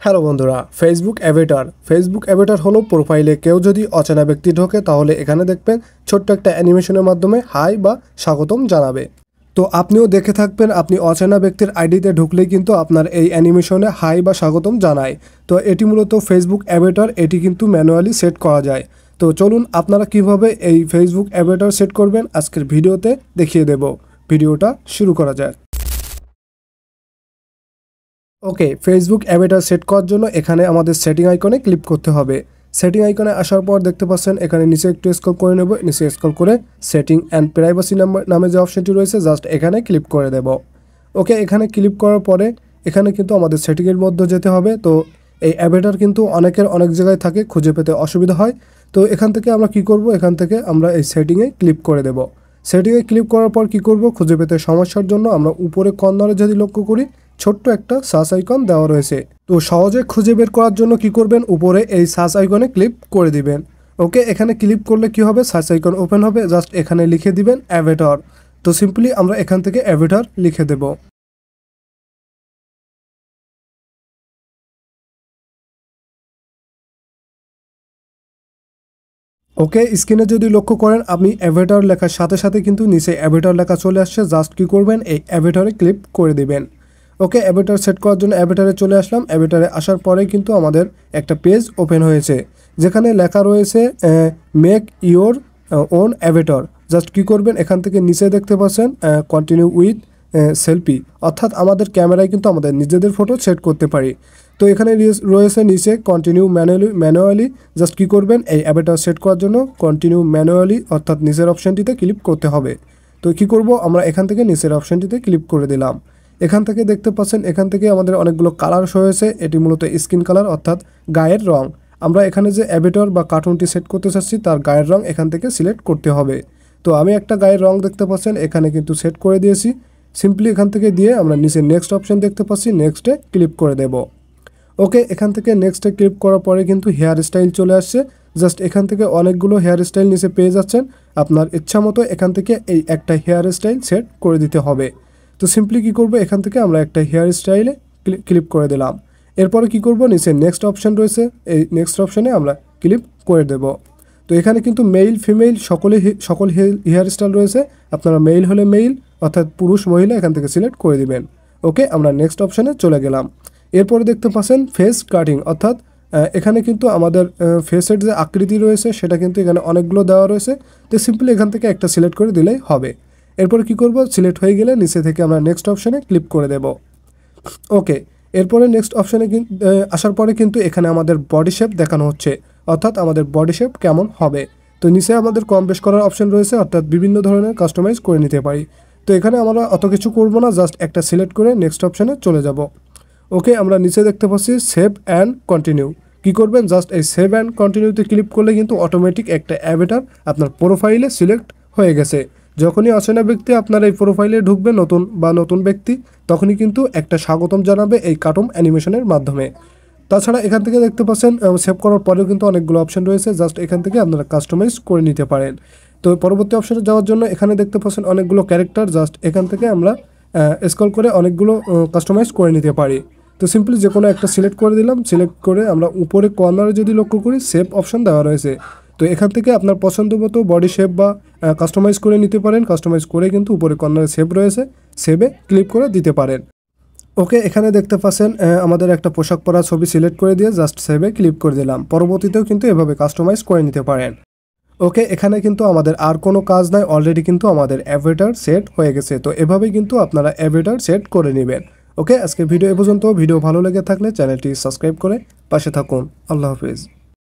Hello বন্ধুরা, Facebook Avatar হলো প্রোফাইলে কেউ যদি অচেনা ব্যক্তি ঢোকে তাহলে এখানে দেখবেন ছোট্ট একটা অ্যানিমেশনের মাধ্যমে হাই বা স্বাগতম জানাবে। তো আপনিও দেখে থাকবেন, আপনি অচেনা ব্যক্তির আইডিতে ঢুকলেই কিন্তু আপনার এই অ্যানিমেশনে হাই বা স্বাগতম জানায়। তো এটি মূলত ফেসবুক অ্যাভাটার, এটি কিন্তু ম্যানুয়ালি সেট করা যায়। তো চলুন আপনারা কিভাবে এই ফেসবুক অ্যাভাটার সেট করবেন আজকের ভিডিওতে দেখিয়ে দেব। ভিডিওটা শুরু করা যাক। ওকে, ফেসবুক অ্যাভাটার সেট করার জন্য এখানে আমাদের সেটিং আইকনে ক্লিক করতে হবে। সেটিং আইকনে আসার পর দেখতে পাচ্ছেন এখানে নিচে একটু স্ক্রল করে নেব। নিচে স্ক্রল করে সেটিং অ্যান্ড প্রাইভেসি নামে যে অপশনটি রয়েছে জাস্ট এখানে ক্লিক করে দেব। ওকে, এখানে ক্লিক করার পরে এখানে কিন্তু আমাদের সেটিংয়ের মধ্যে যেতে হবে। তো এই অ্যাভাটার কিন্তু অনেকের অনেক জায়গায় থাকে, খুঁজে পেতে অসুবিধা হয়। তো এখান থেকে আমরা কি করব, এখান থেকে আমরা এই সেটিংয়ে ক্লিক করে দেব। সেটিংয়ে ক্লিক করার পর কি করব, খুঁজে পেতে সমস্যার জন্য আমরা উপরে কর্নারে যদি লক্ষ্য করি ছোট্ট একটা সার্চ আইকন দেওয়া রয়েছে। তো সহজে খুঁজে বের করার জন্য কি করবেন, উপরে এই সার্চ আইকনে ক্লিক করে দিবেন। ওকে, এখানে ক্লিক করলে কি হবে, সার্চ আইকন ওপেন হবে। জাস্ট এখানে লিখে দিবেন অ্যাভাটার। তো সিম্পলি আমরা এখান থেকে অ্যাভাটার লিখে দেব। ওকে, স্ক্রিনে যদি লক্ষ্য করেন আপনি অ্যাভাটার লেখার সাথে সাথে কিন্তু নিচে অ্যাভাটার লেখা চলে আসছে। জাস্ট কি করবেন, এই অ্যাভাটারে ক্লিক করে দিবেন। ওকে, অ্যাভাটার সেট করার জন্য অ্যাভাটারে চলে আসলাম। অ্যাভাটারে আসার পরে কিন্তু আমাদের একটা পেজ ওপেন হয়েছে, যেখানে লেখা রয়েছে make your own Avatar. Just কি করবেন, এখান থেকে নিচে দেখতে পাচ্ছেন কন্টিনিউ উইথ সেলফি, অর্থাৎ আমাদের ক্যামেরায় কিন্তু আমাদের নিজেদের ফটো সেট করতে পারি। তো এখানে রয়েছে নিচে কন্টিনিউ ম্যানুয়ালি। জাস্ট কি করবেন, এই অ্যাভাটার সেট করার জন্য কন্টিনিউ ম্যানুয়ালি অর্থাৎ নিচের অপশানটিতে ক্লিক করতে হবে। তো কি করব, আমরা এখান থেকে নিচের অপশানটিতে ক্লিক করে দিলাম। এখান থেকে দেখতে পাচ্ছেন এখান থেকে আমাদের অনেকগুলো কালার শো হয়েছে। এটি মূলত স্কিন কালার অর্থাৎ গায়ের রং। আমরা এখানে যে অ্যাভাটার বা কার্টুনটি সেট করতে চাচ্ছি তার গায়ের রং এখান থেকে সিলেক্ট করতে হবে। তো আমি একটা গায়ের রং দেখতে পাচ্ছেন এখানে কিন্তু সেট করে দিয়েছি। সিম্পলি এখান থেকে দিয়ে আমরা নিচে নেক্সট অপশন দেখতে পাচ্ছি, নেক্সটে ক্লিক করে দেব। ওকে, এখান থেকে নেক্সটে ক্লিক করার পরে কিন্তু হেয়ার স্টাইল চলে আসছে। জাস্ট এখান থেকে অনেকগুলো হেয়ার স্টাইল নিচে পেয়ে যাচ্ছেন। আপনার ইচ্ছা মতো এখান থেকে এই একটা হেয়ার স্টাইল সেট করে দিতে হবে। তো সিম্পলি কি করব, এখান থেকে আমরা একটা হেয়ার স্টাইলে ক্লিক করে দিলাম। এরপরে কি করব, নিচে নেক্সট অপশন রয়েছে, এই নেক্সট অপশনে আমরা ক্লিক করে দেব। তো এখানে কিন্তু মেল ফিমেল সকল হেয়ার স্টাইল রয়েছে। আপনারা মেল হলে মেল অর্থাৎ পুরুষ মহিলা এখান থেকে সিলেক্ট করে দিবেন। ওকে, আমরা নেক্সট অপশনে চলে গেলাম। এরপরে দেখতে পাচ্ছেন ফেস কাটিং, অর্থাৎ এখানে কিন্তু আমাদের ফেসের যে আকৃতি রয়েছে সেটা কিন্তু এখানে অনেকগুলো দেওয়া রয়েছে। তো সিম্পলি এখান থেকে একটা সিলেক্ট করে দিলেই হবে। এরপরে কি করব, সিলেক্ট হয়ে গেলে নিচে থেকে আমরা নেক্সট অপশনে ক্লিক করে দেব। ওকে, এরপরে নেক্সট অপশনে আসার পরে কিন্তু এখানে আমাদের বডি শেপ দেখানো হচ্ছে, অর্থাৎ আমাদের বডি শেপ কেমন হবে। তো নিচে আমাদের কম বেশ করার অপশন রয়েছে, অর্থাৎ বিভিন্ন ধরনের কাস্টমাইজ করে নিতে পারি। তো এখানে আমরা অত কিছু করব না, জাস্ট একটা সিলেক্ট করে নেক্সট অপশনে চলে যাব। ওকে, আমরা নিচে দেখতে পাচ্ছি সেভ অ্যান্ড কন্টিনিউ। কি করবেন, জাস্ট এই সেভ অ্যান্ড কন্টিনিউতে ক্লিক করলে কিন্তু অটোমেটিক একটা অ্যাভাটার আপনার প্রোফাইলে সিলেক্ট হয়ে গেছে। যখনই অচেনা ব্যক্তি আপনার এই প্রোফাইলে ঢুকবে, নতুন ব্যক্তি, তখনই কিন্তু একটা স্বাগতম জানাবে এই কার্টুন অ্যানিমেশনের মাধ্যমে। তাছাড়া এখান থেকে দেখতে পাচ্ছেন সেভ করার পরেও কিন্তু অনেকগুলো অপশন রয়েছে। জাস্ট এখান থেকে আপনারা কাস্টমাইজ করে নিতে পারেন। তো পরবর্তী অপশনে যাওয়ার জন্য এখানে দেখতে পাচ্ছেন অনেকগুলো ক্যারেক্টার। জাস্ট এখান থেকে আমরা স্ক্রল করে অনেকগুলো কাস্টমাইজ করে নিতে পারি। তো সিম্পলি যে কোনো একটা সিলেক্ট করে দিলাম। সিলেক্ট করে আমরা উপরে কর্নারে যদি লক্ষ্য করি সেভ অপশন দেওয়া রয়েছে। তো এখান থেকে আপনার পছন্দ মতো বডি শেপ বা কাস্টমাইজ করে নিতে পারেন। কাস্টমাইজ করে কিন্তু উপরে কর্নারে সেভ রয়েছে, সেভে ক্লিক করে দিতে পারেন। ওকে, এখানে দেখতে পাচ্ছেন আমাদের একটা পোশাক পরা ছবি সিলেক্ট করে দিয়ে জাস্ট সেভে ক্লিক করে দিলাম। পরবর্তীতেও কিন্তু এভাবে কাস্টমাইজ করে নিতে পারেন। ওকে, এখানে কিন্তু আমাদের আর কোনো কাজ নাই, অলরেডি কিন্তু আমাদের অ্যাভাটার সেট হয়ে গেছে। তো এভাবেই কিন্তু আপনারা অ্যাভাটার সেট করে নেবেন। ওকে, আজকে ভিডিও এ পর্যন্ত। ভিডিও ভালো লেগে থাকলে চ্যানেলটি সাবস্ক্রাইব করে পাশে থাকুন। আল্লাহ হাফিজ।